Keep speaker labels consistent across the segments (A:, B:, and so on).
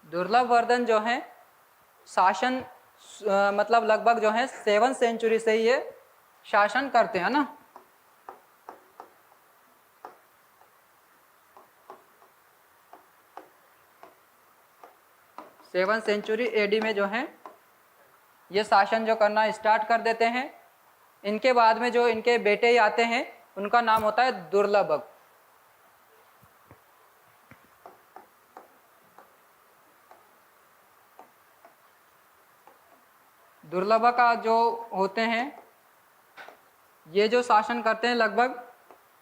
A: दुर्लभ वर्धन जो है शासन मतलब लगभग जो है 7th सेंचुरी से ये शासन करते हैं ना। सेवन सेंचुरी एडी में जो है ये शासन जो करना स्टार्ट कर देते हैं। इनके बाद में जो इनके बेटे ही आते हैं उनका नाम होता है दुर्लभक। दुर्लभक का जो होते हैं ये जो शासन करते हैं लगभग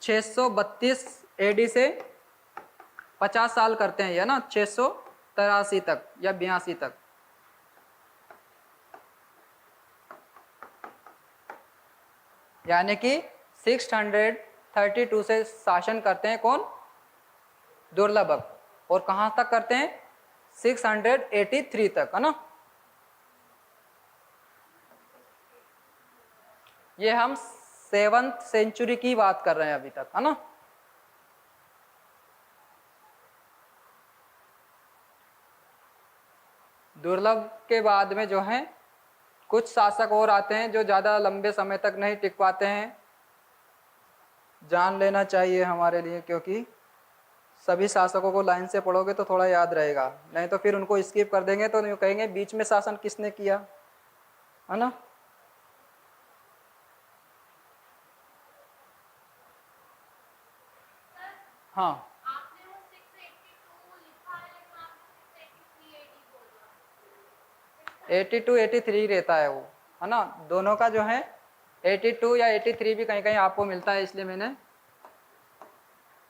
A: 632 एडी से 50 साल करते हैं ये ना, 683 तक या 82 तक। यानी कि 632 से शासन करते हैं कौन, दुर्लभक। और कहां तक करते हैं, 683 तक, है ना। ये हम 7th सेंचुरी की बात कर रहे हैं अभी तक, है ना। दुर्लभ के बाद में जो है कुछ शासक और आते हैं जो ज़्यादा लंबे समय तक नहीं टिक पाते हैं। जान लेना चाहिए हमारे लिए, क्योंकि सभी शासकों को लाइन से पढ़ोगे तो थोड़ा याद रहेगा, नहीं तो फिर उनको स्किप कर देंगे तो यूँ कहेंगे बीच में शासन किसने किया, है ना। हाँ 82 83 रहता है वो, है ना। दोनों का जो है 82 या 83 भी कहीं कहीं आपको मिलता है, इसलिए मैंने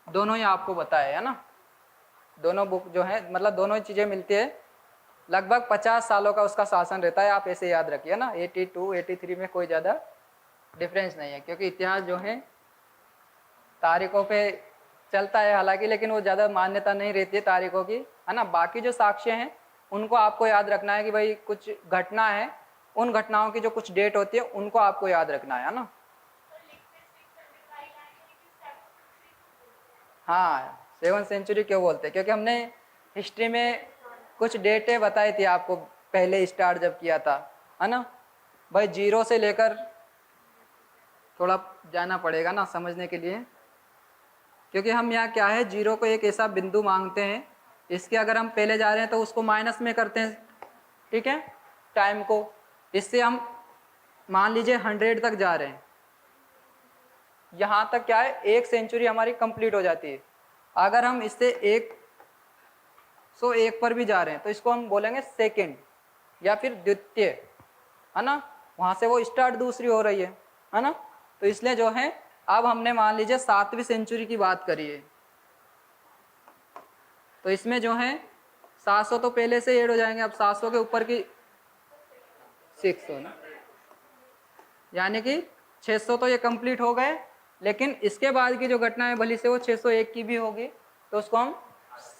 A: दोनों ही आपको बताया, है ना। दोनों बुक जो है मतलब दोनों ही चीज़ें मिलती है। लगभग 50 सालों का उसका शासन रहता है, आप ऐसे याद रखिए ना। 82 83 में कोई ज़्यादा डिफरेंस नहीं है, क्योंकि इतिहास जो है तारीखों पे चलता है हालांकि, लेकिन वो ज़्यादा मान्यता नहीं रहती है तारीखों की, है ना। बाकी जो साक्ष्य हैं उनको आपको याद रखना है कि भाई कुछ घटना है, उन घटनाओं की जो कुछ डेट होती है उनको आपको याद रखना है ना। हाँ 7th सेंचुरी क्यों बोलते हैं, क्योंकि हमने हिस्ट्री में कुछ डेटें बताई थी आपको पहले स्टार्ट जब किया था, है ना। भाई 0 से लेकर थोड़ा जाना पड़ेगा ना समझने के लिए, क्योंकि हम यहाँ क्या है 0 को एक ऐसा बिंदु मांगते हैं, इसके अगर हम पहले जा रहे हैं तो उसको माइनस में करते हैं, ठीक है, टाइम को। इससे हम मान लीजिए 100 तक जा रहे हैं, यहाँ तक क्या है 1 सेंचुरी हमारी कंप्लीट हो जाती है। अगर हम इससे 101 पर भी जा रहे हैं तो इसको हम बोलेंगे सेकंड या फिर द्वितीय, है ना। वहाँ से वो स्टार्ट दूसरी हो रही है ना। तो इसलिए जो है अब हमने मान लीजिए 7वीं सेंचुरी की बात करी है, तो इसमें जो है 700 तो पहले से ऐड हो जाएंगे, अब 700 के ऊपर की 600 ना, यानी कि 600 तो ये कंप्लीट हो गए, लेकिन इसके बाद की जो घटना है भली से वो 601 की भी होगी, तो उसको हम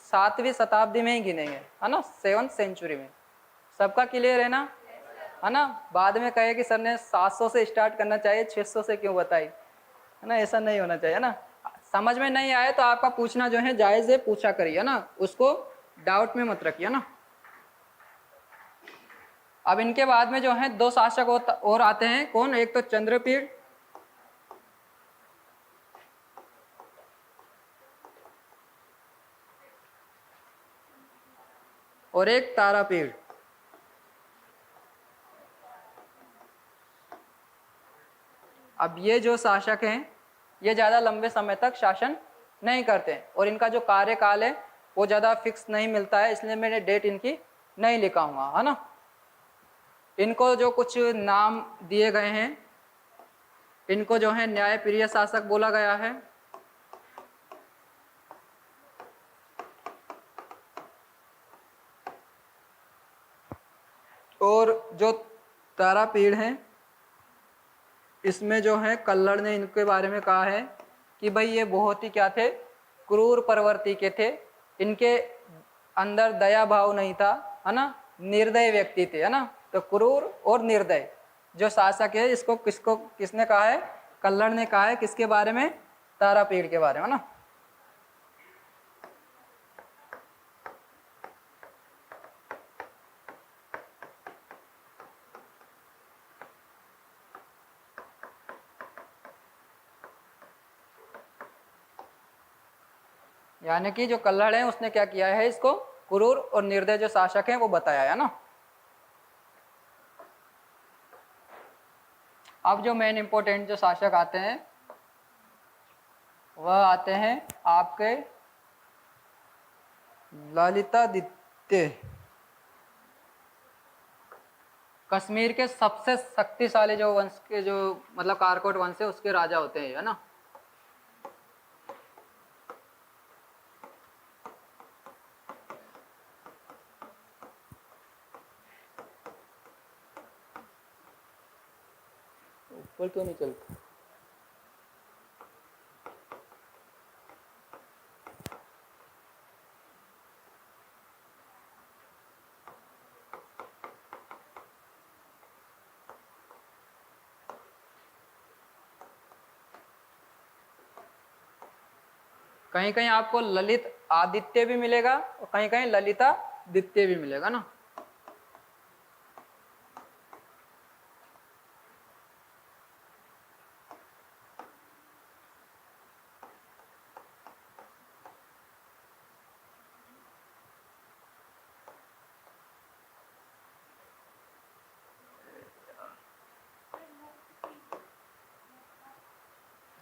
A: 7वीं शताब्दी में ही गिनेंगे, है ना, 7th सेंचुरी में। सबका क्लियर है ना, है ना। बाद में कहे कि सर ने 700 से स्टार्ट करना चाहिए, 600 से क्यों बताई, है ना। ऐसा नहीं होना चाहिए ना। समझ में नहीं आए तो आपका पूछना जो है जायज़ है, पूछा करिए ना, उसको डाउट में मत रखिए ना। अब इनके बाद में जो है 2 शासक और आते हैं, कौन, एक तो चंद्रपीड़ और एक तारापीड़। अब ये जो शासक हैं ये ज़्यादा लंबे समय तक शासन नहीं करते और इनका जो कार्यकाल है वो ज़्यादा फिक्स नहीं मिलता है, इसलिए मैंने डेट इनकी नहीं लिखाऊंगा, है ना। इनको जो कुछ नाम दिए गए हैं, इनको जो है न्यायप्रिय शासक बोला गया है, और जो तारापीड़ हैं इसमें जो है कल्लड़ ने इनके बारे में कहा है कि भाई ये बहुत ही क्या थे, क्रूर प्रवृत्ति के थे, इनके अंदर दया भाव नहीं था, है ना, निर्दय व्यक्ति थे, है ना। तो क्रूर और निर्दय जो शासक है, इसको किसने कहा है, कल्लड़ ने कहा है, किसके बारे में, तारापीड़ के बारे में, ना। यानी कि जो कल्हड़ है उसने क्या किया है, इसको क्रूर और निर्दय जो शासक हैं वो बताया है ना। अब जो मेन इंपॉर्टेंट जो शासक आते हैं वह आते हैं आपके ललितादित्य। कश्मीर के सबसे शक्तिशाली जो वंश के जो मतलब कारकोट वंश है उसके राजा होते हैं, है ना। ऊपर क्यों नहीं चलता? कहीं कहीं आपको ललित आदित्य भी मिलेगा और कहीं कहीं ललिता दित्य भी मिलेगा ना।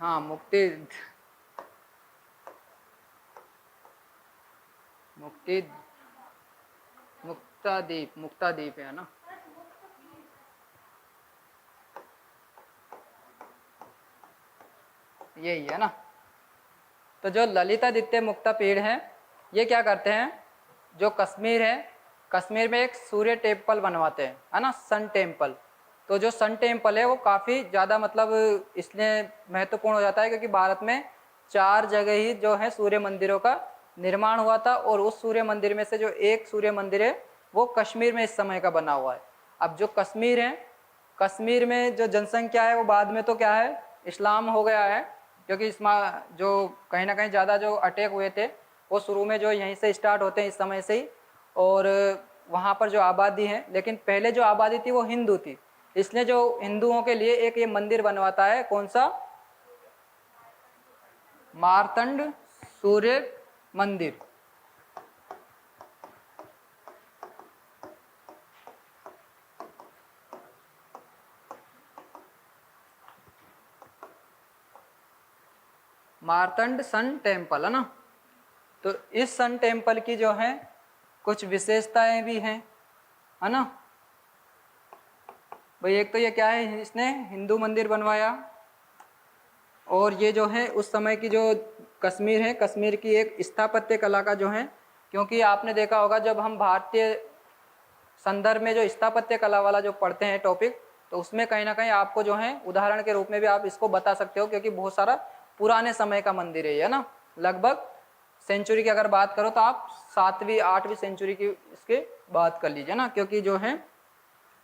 A: हाँ मुक्ति मुक्ति मुक्तादीप है ना। यही है ना। तो जो ललितादित्य मुक्तापीठ है ये क्या करते हैं, जो कश्मीर है, कश्मीर में एक सूर्य टेम्पल बनवाते हैं, है ना, सन टेम्पल। तो जो सन टेम्पल है वो काफ़ी ज़्यादा मतलब इसलिए महत्वपूर्ण हो जाता है क्योंकि भारत में 4 जगह ही जो है सूर्य मंदिरों का निर्माण हुआ था और उस सूर्य मंदिर में से जो एक सूर्य मंदिर है वो कश्मीर में इस समय का बना हुआ है। अब जो कश्मीर है, कश्मीर में जो जनसंख्या है वो बाद में तो क्या है, इस्लाम हो गया है क्योंकि इसमें जो कहीं ना कहीं ज़्यादा जो अटैक हुए थे वो शुरू में जो यहीं से स्टार्ट होते हैं इस समय से ही, और वहाँ पर जो आबादी है, लेकिन पहले जो आबादी थी वो हिंदू थी, इसलिए जो हिंदुओं के लिए एक ये मंदिर बनवाता है, कौन सा, मार्तंड सूर्य मंदिर। मार्तंड सन टेम्पल है ना। तो इस सन टेम्पल की जो है कुछ विशेषताएं भी हैं, है ना भाई। एक तो ये क्या है, इसने हिंदू मंदिर बनवाया, और ये जो है उस समय की जो कश्मीर है, कश्मीर की एक स्थापत्य कला का जो है, क्योंकि आपने देखा होगा जब हम भारतीय संदर्भ में जो स्थापत्य कला वाला जो पढ़ते हैं टॉपिक, तो उसमें कहीं ना कहीं आपको जो है उदाहरण के रूप में भी आप इसको बता सकते हो क्योंकि बहुत सारा पुराने समय का मंदिर है ना। लगभग सेंचुरी की अगर बात करो तो आप 7वीं 8वीं सेंचुरी की इसकी बात कर लीजिए ना, क्योंकि जो है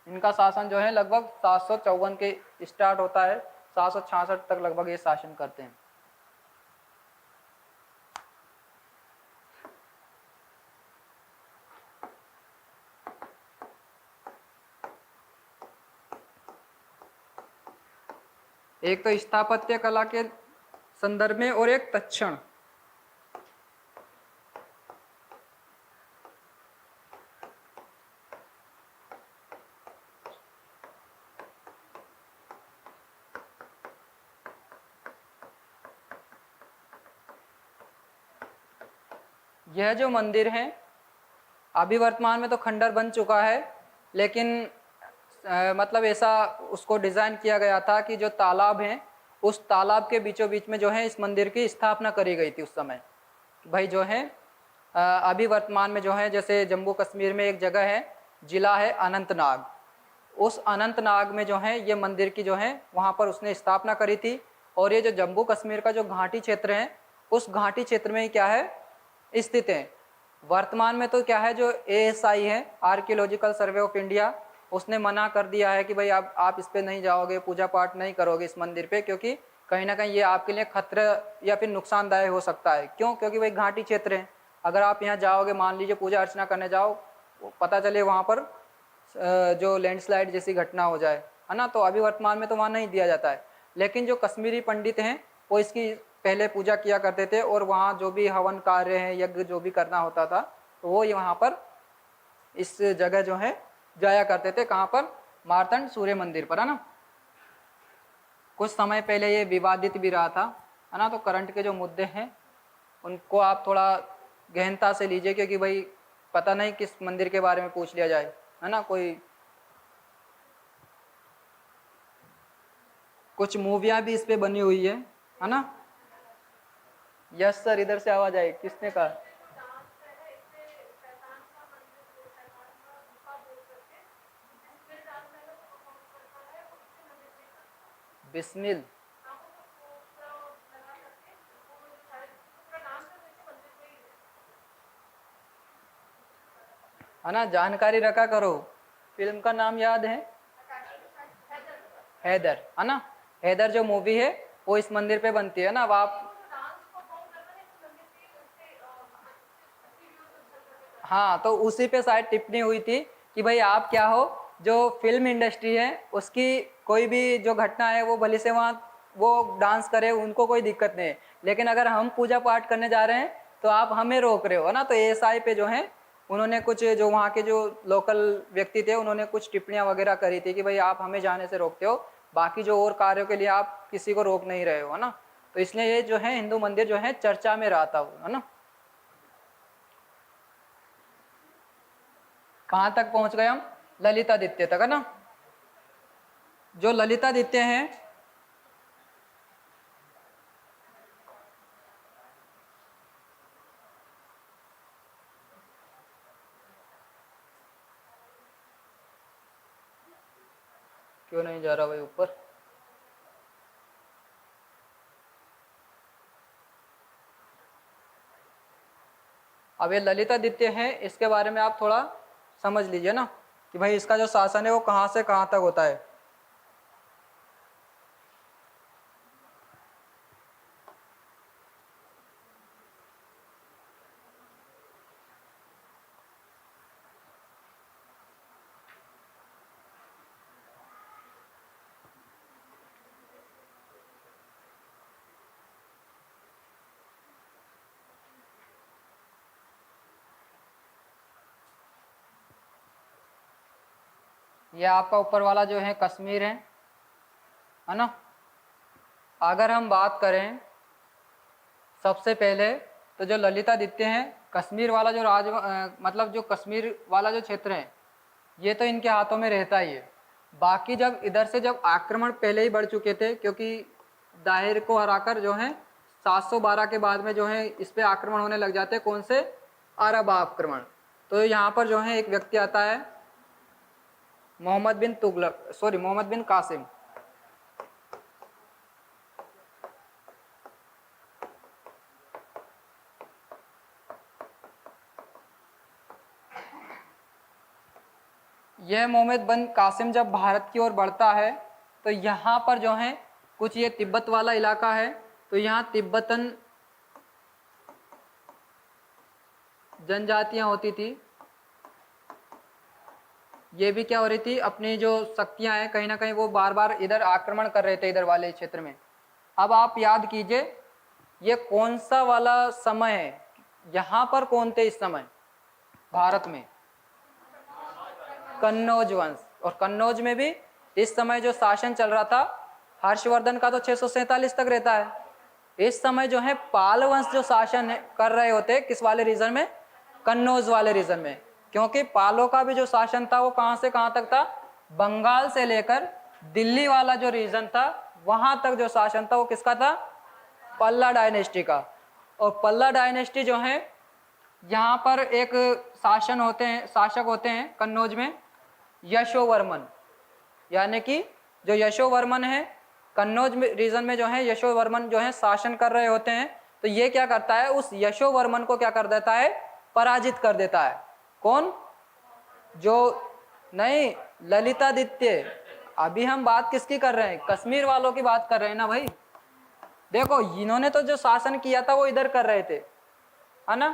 A: इनका शासन जो है लगभग 754 के स्टार्ट होता है, 766 तक लगभग ये शासन करते हैं। एक तो स्थापत्य कला के संदर्भ में और एक तक्षण। यह जो मंदिर है अभी वर्तमान में तो खंडर बन चुका है, लेकिन मतलब ऐसा उसको डिज़ाइन किया गया था कि जो तालाब है उस तालाब के बीचों बीच में जो है इस मंदिर की स्थापना करी गई थी उस समय। भाई जो है अभी वर्तमान में जो है जैसे जम्मू कश्मीर में एक जगह है, जिला है अनंतनाग, उस अनंतनाग में जो है ये मंदिर की जो है वहाँ पर उसने स्थापना करी थी। और ये जो जम्मू कश्मीर का जो घाटी क्षेत्र है उस घाटी क्षेत्र में ही क्या है स्थित है। वर्तमान में तो क्या है, जो ASI है, आर्कियोलॉजिकल सर्वे ऑफ इंडिया, उसने मना कर दिया है कि भाई आप इस पे नहीं जाओगे, पूजा पाठ नहीं करोगे इस मंदिर पे, क्योंकि कहीं ना कहीं ये आपके लिए खतरा या फिर नुकसानदायक हो सकता है। क्यों? क्योंकि भाई घाटी क्षेत्र है, अगर आप यहाँ जाओगे, मान लीजिए पूजा अर्चना करने जाओ, पता चले वहाँ पर जो लैंडस्लाइड जैसी घटना हो जाए, है ना, तो अभी वर्तमान में तो वहाँ नहीं दिया जाता है। लेकिन जो कश्मीरी पंडित हैं वो इसकी पहले पूजा किया करते थे, और वहाँ जो भी हवन कार्य है, यज्ञ जो भी करना होता था, तो वो यहाँ पर इस जगह जो है जाया करते थे। कहाँ पर? मार्तंड सूर्य मंदिर पर, है ना। कुछ समय पहले ये विवादित भी रहा था, है ना। तो करंट के जो मुद्दे हैं उनको आप थोड़ा गहनता से लीजिए, क्योंकि भाई पता नहीं किस मंदिर के बारे में पूछ लिया जाए, है ना। कुछ मूवियाँ भी इस पे बनी हुई है ना। यस सर, इधर से आवाज आई, किसने कहा? बिस्मिल, है ना, जानकारी रखा करो। फिल्म का नाम याद है? हैदर, है ना। हैदर जो मूवी है वो इस मंदिर पे बनती है ना। अब आप, हाँ, तो उसी पे शायद टिप्पणी हुई थी कि भाई आप क्या हो, जो फिल्म इंडस्ट्री है उसकी कोई भी जो घटना है वो भले से वहाँ वो डांस करे, उनको कोई दिक्कत नहीं है, लेकिन अगर हम पूजा पाठ करने जा रहे हैं तो आप हमें रोक रहे हो, है ना। तो एएसआई पे जो है उन्होंने कुछ, जो वहाँ के जो लोकल व्यक्ति थे उन्होंने कुछ टिप्पणियाँ वगैरह करी थी कि भाई आप हमें जाने से रोकते हो, बाकी जो और कार्यों के लिए आप किसी को रोक नहीं रहे हो, है ना। तो इसलिए ये जो है हिंदू मंदिर जो है चर्चा में रहा था, है ना। कहाँ तक पहुँच गए हम? ललितादित्य तक, है ना। जो ललितादित्य हैं, क्यों नहीं जा रहा भाई ऊपर? अब ये ललितादित्य है, इसके बारे में आप थोड़ा समझ लीजिए ना कि भाई इसका जो शासन है वो कहाँ से कहाँ तक होता है। ये आपका ऊपर वाला जो है कश्मीर है ना। अगर हम बात करें सबसे पहले, तो जो ललितादित्य हैं, कश्मीर वाला जो मतलब जो कश्मीर वाला जो क्षेत्र है ये तो इनके हाथों में रहता ही है। बाकी जब इधर से जब आक्रमण पहले ही बढ़ चुके थे, क्योंकि दाहिर को हराकर जो है 712 के बाद में जो है इस पे आक्रमण होने लग जाते हैं। कौन से? अरब आक्रमण। तो यहाँ पर जो है एक व्यक्ति आता है, मोहम्मद बिन कासिम। यह मोहम्मद बिन कासिम जब भारत की ओर बढ़ता है तो यहाँ पर जो है कुछ ये तिब्बत वाला इलाका है, तो यहाँ तिब्बतन जनजातियाँ होती थी। ये भी क्या हो रही थी, अपनी जो शक्तियाँ हैं कहीं ना कहीं वो बार बार इधर आक्रमण कर रहे थे, इधर वाले क्षेत्र में। अब आप याद कीजिए ये कौन सा वाला समय है, यहाँ पर कौन थे इस समय भारत में? कन्नौज वंश। और कन्नौज में भी इस समय जो शासन चल रहा था, हर्षवर्धन का तो 647 तक रहता है। इस समय जो है पाल वंश जो शासन कर रहे होते, किस वाले रीजन में? कन्नौज वाले रीजन में। क्योंकि पालों का भी जो शासन था वो कहाँ से कहाँ तक था? बंगाल से लेकर दिल्ली वाला जो रीजन था वहां तक जो शासन था वो किसका था? पल्ला डायनेस्टी का। और पल्ला डायनेस्टी जो है, यहाँ पर एक शासक होते हैं कन्नौज में, यशोवर्मन। यानी कि जो यशोवर्मन है कन्नौज रीजन में जो है, यशोवर्मन जो है शासन कर रहे होते हैं। तो ये क्या करता है, उस यशोवर्मन को क्या कर देता है? पराजित कर देता है। कौन? जो नहीं, ललितादित्य। अभी हम बात किसकी कर रहे हैं? कश्मीर वालों की बात कर रहे हैं ना भाई। देखो इन्होंने तो जो शासन किया था वो इधर कर रहे थे, है ना।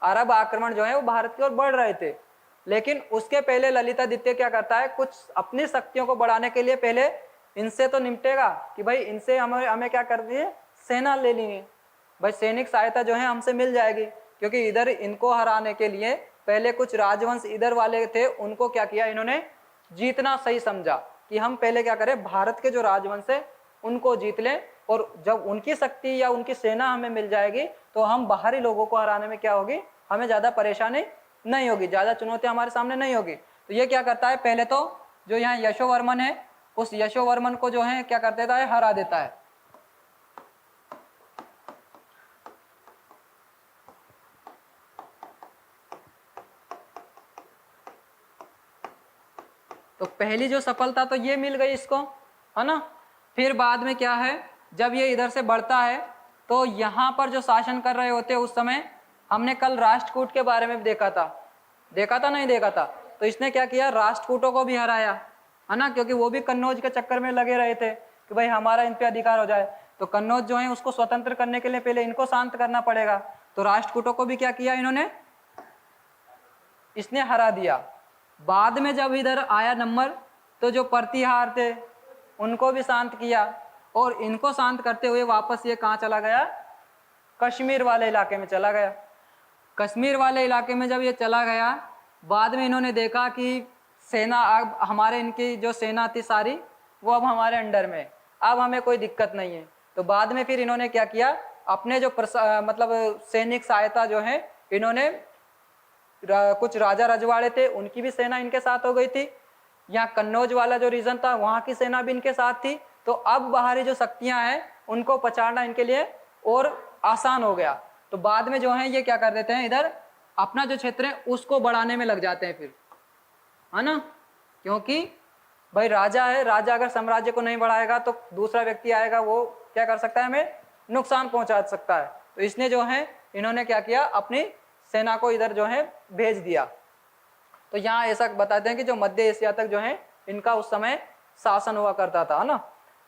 A: अरब आक्रमण जो है वो भारत की ओर बढ़ रहे थे, लेकिन उसके पहले ललितादित्य क्या करता है, कुछ अपनी शक्तियों को बढ़ाने के लिए पहले इनसे तो निपटेगा कि भाई इनसे हमें क्या कर दिए, सेना ले लेंगे, भाई सैनिक सहायता जो है हमसे मिल जाएगी, क्योंकि इधर इनको हराने के लिए पहले कुछ राजवंश इधर वाले थे, उनको क्या किया इन्होंने जीतना सही समझा कि हम पहले क्या करें, भारत के जो राजवंश है उनको जीत लें, और जब उनकी शक्ति या उनकी सेना हमें मिल जाएगी तो हम बाहरी लोगों को हराने में क्या होगी, हमें ज़्यादा परेशानी नहीं होगी, ज़्यादा चुनौतियां हमारे सामने नहीं होगी। तो ये क्या करता है, पहले तो जो यहाँ यशोवर्मन है उस यशोवर्मन को जो है क्या कर देता है, हरा देता है। तो पहली जो सफलता तो ये मिल गई इसको, है ना। फिर बाद में क्या है, जब ये इधर से बढ़ता है तो यहाँ पर जो शासन कर रहे होते हैं उस समय, हमने कल राष्ट्रकूट के बारे में देखा था नहीं देखा था, तो इसने क्या किया, राष्ट्रकूटों को भी हराया, है ना, क्योंकि वो भी कन्नौज के चक्कर में लगे रहे थे कि भाई हमारा इन पे अधिकार हो जाए। तो कन्नौज जो है उसको स्वतंत्र करने के लिए पहले इनको शांत करना पड़ेगा, तो राष्ट्रकूटों को भी क्या किया इन्होंने, इसने हरा दिया। बाद में जब इधर आया नंबर तो जो प्रतिहार थे उनको भी शांत किया, और इनको शांत करते हुए वापस ये कहाँ चला गया, कश्मीर वाले इलाके में चला गया। कश्मीर वाले इलाके में जब ये चला गया, बाद में इन्होंने देखा कि सेना अब हमारे, इनकी जो सेना थी सारी वो अब हमारे अंडर में, अब हमें कोई दिक्कत नहीं है। तो बाद में फिर इन्होंने क्या किया, अपने जो मतलब सैनिक सहायता जो है, इन्होंने कुछ राजा रजवाड़े थे उनकी भी सेना इनके साथ हो गई थी, यहाँ कन्नौज वाला जो रीजन था वहाँ की सेना भी इनके साथ थी। तो अब बाहरी जो शक्तियाँ हैं उनको पछाड़ना इनके लिए और आसान हो गया। तो बाद में जो है ये क्या कर देते हैं, इधर अपना जो क्षेत्र है उसको बढ़ाने में लग जाते हैं फिर, है ना, क्योंकि भाई राजा है, राजा अगर साम्राज्य को नहीं बढ़ाएगा तो दूसरा व्यक्ति आएगा, वो क्या कर सकता है, हमें नुकसान पहुंचा सकता है। तो इसने जो है इन्होंने क्या किया, अपनी सेना को इधर जो है भेज दिया। तो यहाँ ऐसा बताते हैं कि जो मध्य एशिया तक जो है इनका उस समय शासन हुआ करता था, है ना।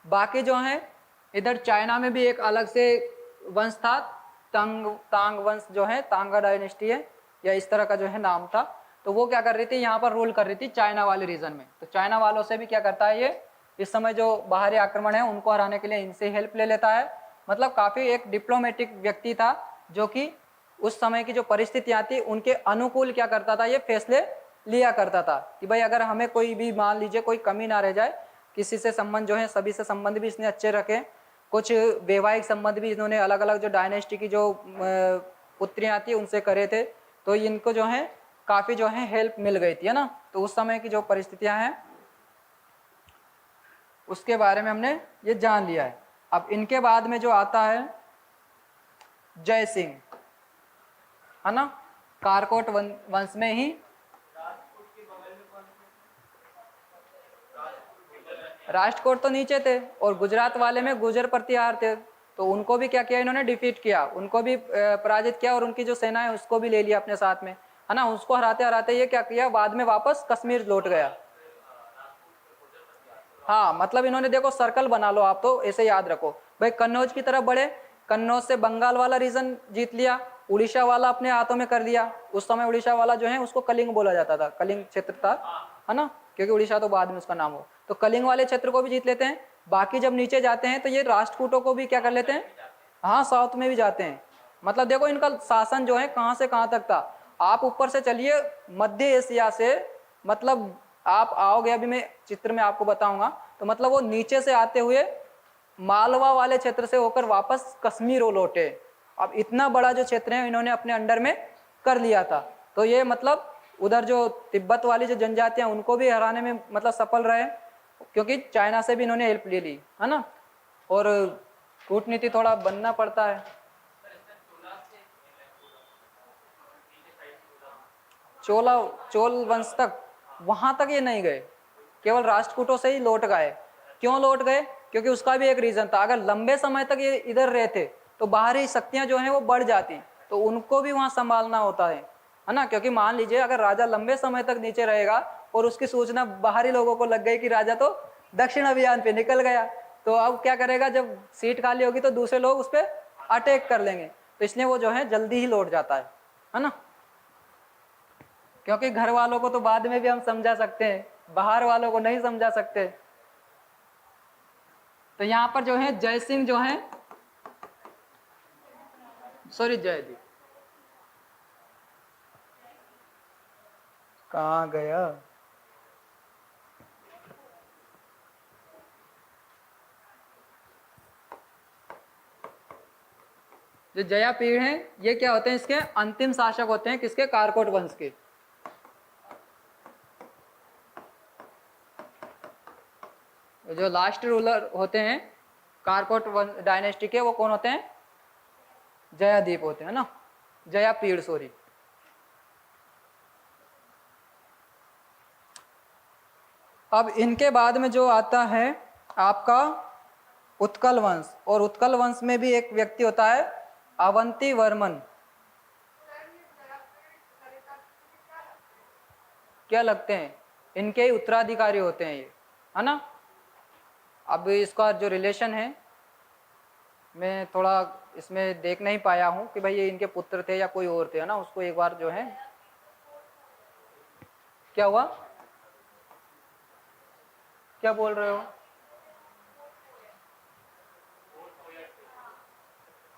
A: बाकी जो है इधर चाइना में भी एक अलग से वंश था, तांग वंश जो है, तांगा डायनेस्टी है या इस तरह का जो है नाम था। तो वो क्या कर रही थी, यहाँ पर रूल कर रही थी चाइना वाले रीजन में। तो चाइना वालों से भी क्या करता है ये, इस समय जो बाहरी आक्रमण है उनको हराने के लिए इनसे हेल्प ले लेता है। मतलब काफ़ी एक डिप्लोमेटिक व्यक्ति था, जो कि उस समय की जो परिस्थितियाँ थी उनके अनुकूल क्या करता था, ये फैसले लिया करता था कि भाई अगर हमें कोई भी, मान लीजिए कोई कमी ना रह जाए, किसी से संबंध जो है सभी से संबंध भी इसने अच्छे रखे, कुछ वैवाहिक संबंध भी इन्होंने अलग अलग जो डायनेस्टी की जो पुत्रियाँ थी उनसे करे थे, तो इनको जो है काफ़ी जो है हेल्प मिल गई थी, है ना। तो उस समय की जो परिस्थितियाँ हैं उसके बारे में हमने ये जान लिया है। अब इनके बाद में जो आता है जय सिंह, है ना, कारकोट वंश में ही, राष्ट्रकूट तो नीचे थे और गुजरात वाले में गुर्जर प्रतिहार थे, तो उनको भी क्या किया इन्होंने, डिफीट किया, उनको भी पराजित किया, और उनकी जो सेना है उसको भी ले लिया अपने साथ में, है ना। उसको हराते हराते ये क्या किया, बाद में वापस कश्मीर लौट गया। हाँ, मतलब इन्होंने देखो सर्कल बना लो आप, तो ऐसे याद रखो भाई, कन्नौज की तरफ बढ़े, कन्नौज से बंगाल वाला रीजन जीत लिया, उड़ीसा वाला अपने हाथों में कर लिया। उस समय उड़ीसा वाला जो है उसको कलिंग बोला जाता था, कलिंग क्षेत्र था, है ना, क्योंकि उड़ीसा तो बाद में उसका नाम हो। तो कलिंग वाले क्षेत्र को भी जीत लेते हैं। बाकी जब नीचे जाते हैं तो ये राष्ट्रकूटों को भी क्या कर लेते हैं, हाँ, साउथ में भी जाते हैं। मतलब देखो इनका शासन जो है कहाँ से कहाँ तक था। आप ऊपर से चलिए मध्य एशिया से, मतलब आप आओगे, अभी मैं चित्र में आपको बताऊंगा, तो मतलब वो नीचे से आते हुए मालवा वाले क्षेत्र से होकर वापस कश्मीर लौटे। अब इतना बड़ा जो क्षेत्र है इन्होंने अपने अंडर में कर लिया था। तो ये मतलब उधर जो तिब्बत वाली जो जनजातियां उनको भी हराने में मतलब सफल रहे, क्योंकि चाइना से भी इन्होंने हेल्प ले ली, है ना। और कूटनीति थोड़ा बनना पड़ता है। चोल वंश तक, वहां तक ये नहीं गए, केवल राष्ट्रकूटों से ही लौट गए। क्यों लौट गए, क्योंकि उसका भी एक रीजन था। अगर लंबे समय तक ये इधर रहते तो बाहरी शक्तियां जो हैं वो बढ़ जाती, तो उनको भी वहां संभालना होता है ना। क्योंकि मान लीजिए अगर राजा लंबे समय तक नीचे रहेगा और उसकी सूचना बाहरी लोगों को लग गई कि राजा तो दक्षिण अभियान पे निकल गया, तो अब क्या करेगा, जब सीट खाली होगी तो दूसरे लोग उस पर अटैक कर लेंगे। तो इसलिए वो जो है जल्दी ही लौट जाता है ना। क्योंकि घर वालों को तो बाद में भी हम समझा सकते हैं, बाहर वालों को नहीं समझा सकते। तो यहाँ पर जो है जय सिंह जो है सॉरी जयदीप, कहाँ गया? जो जया पीढ़ हैं ये क्या होते हैं, इसके अंतिम शासक होते हैं, किसके? कारकोट वंश के। जो लास्ट रूलर होते हैं कारकोट डायनेस्टी के, वो कौन होते हैं? जयादीप होते हैं ना, जया पीढ़ सॉरी। अब इनके बाद में जो आता है आपका उत्कल वंश, और उत्कल वंश में भी एक व्यक्ति होता है अवंती वर्मन। क्या लगते हैं? इनके ही उत्तराधिकारी होते हैं ये, है ना। अब इसका जो रिलेशन है मैं थोड़ा इसमें देख नहीं पाया हूं कि भाई ये इनके पुत्र थे या कोई और थे, है ना। उसको एक बार जो है, क्या हुआ? क्या बोल रहे हो?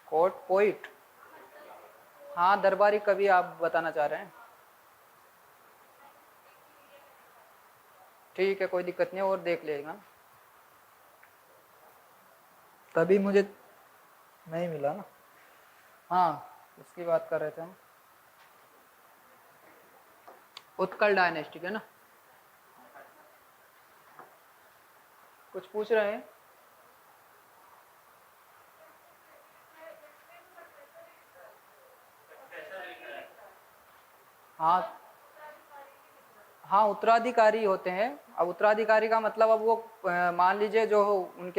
A: कोर्ट पोइट, हाँ दरबारी कवि आप बताना चाह रहे हैं। ठीक है, कोई दिक्कत नहीं, और देख लेगा। तभी मुझे नहीं मिला ना। हाँ, उसकी बात कर रहे थे हम, उत्कल डायनेस्टी है ना। कुछ पूछ रहे हैं? हाँ हाँ, उत्तराधिकारी होते हैं। अब उत्तराधिकारी का मतलब, अब वो मान लीजिए जो उनके